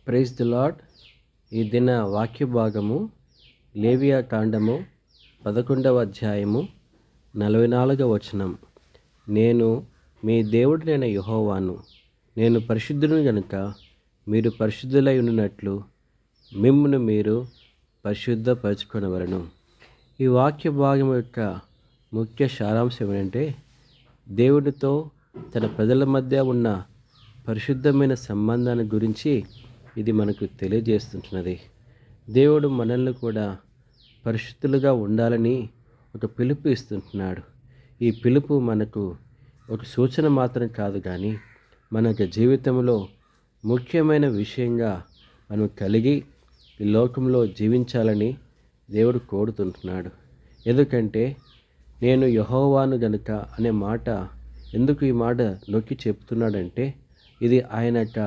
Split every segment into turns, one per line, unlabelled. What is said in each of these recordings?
Praise the lord. ఈ దిన వాక్య భాగము లేవియా కాండము 11వ అధ్యాయము 44వ వచనం. నేను మీ దేవుడినైన యెహోవాను, నేను పరిశుద్ధుని గనుక మీరు పరిశుద్ధులై ఉండునట్లు మిమ్మును మీరు పరిశుద్ధపరచుకొనవలెను. ఈ వాక్య భాగం యొక్క ముఖ్య సారాంశం ఏంటంటే, దేవుడితో తన ప్రజల మధ్య ఉన్న పరిశుద్ధమైన సంబంధాన్ని గురించి ఇది మనకు తెలియజేస్తుంటున్నది. దేవుడు మనల్ని కూడా పరిశుద్ధులుగా ఉండాలని ఒక పిలుపు ఇస్తుంటున్నాడు. ఈ పిలుపు మనకు ఒక సూచన మాత్రం కాదు, కానీ మన యొక్క జీవితంలో ముఖ్యమైన విషయంగా మనం కలిగి ఈ లోకంలో జీవించాలని దేవుడు కోరుతుంటున్నాడు. ఎందుకంటే నేను యెహోవాను గనుక అనే మాట ఎందుకు ఈ మాట నొక్కి చెప్తున్నాడంటే, ఇది ఆయన యొక్క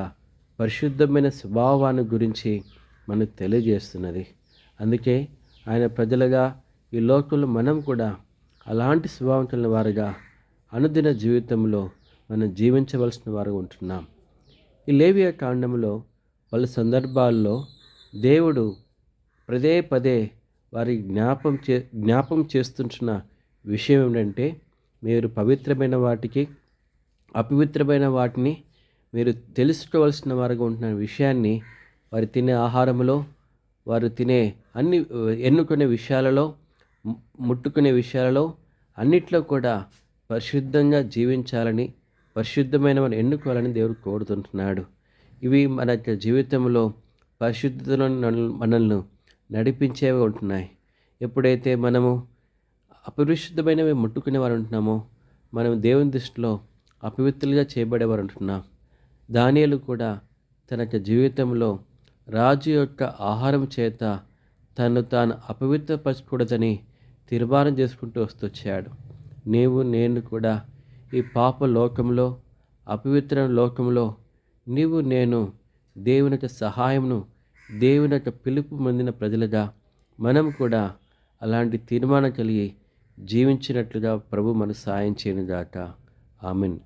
పరిశుద్ధమైన స్వభావాన్ని గురించి మనకు తెలియజేస్తున్నది. అందుకే ఆయన ప్రజలుగా ఈ లోకంలో మనం కూడా అలాంటి స్వభావం కలిగిన వారుగా అనుదిన జీవితంలో మనం జీవించవలసిన వారు ఉంటున్నాం. ఈ లేవియా కాండంలో పలు సందర్భాల్లో దేవుడు పదే పదే వారి జ్ఞాపం చేస్తుంటున్న విషయం ఏంటంటే, మీరు పవిత్రమైన వాటికి అపవిత్రమైన వాటిని మీరు తెలుసుకోవాల్సిన వారుగా ఉంటున్న విషయాన్ని వారు తినే ఆహారంలో, వారు తినే అన్ని ఎన్నుకునే విషయాలలో, ముట్టుకునే విషయాలలో అన్నిట్లో కూడా పరిశుద్ధంగా జీవించాలని, పరిశుద్ధమైనవని ఎన్నుకోవాలని దేవుడు కోరుతుంటున్నాడు. ఇవి మన యొక్క జీవితంలో పరిశుద్ధతలో మనల్ని నడిపించేవి ఉంటున్నాయి. ఎప్పుడైతే మనము అపరిశుద్ధమైనవి ముట్టుకునే వారు ఉంటున్నామో, మనం దేవుని దృష్టిలో అపవిత్రులుగా చేయబడేవారు ఉంటున్నాం. దానియేలు కూడా తన యొక్క జీవితంలో రాజు యొక్క ఆహారం చేత తను తాను అపవిత్రపరచకూడదని తీర్మానం చేసుకుంటూ వస్తొచ్చాడు. నేను కూడా ఈ పాప లోకంలో, అపవిత్ర లోకంలో నేను దేవుని యొక్క సహాయమును, దేవుని యొక్క పిలుపు పొందిన ప్రజలుగా మనం కూడా అలాంటి తీర్మానం కలిగి జీవించినట్లుగా ప్రభు మనకు సాయం చేయనుగాక. ఆమెన్.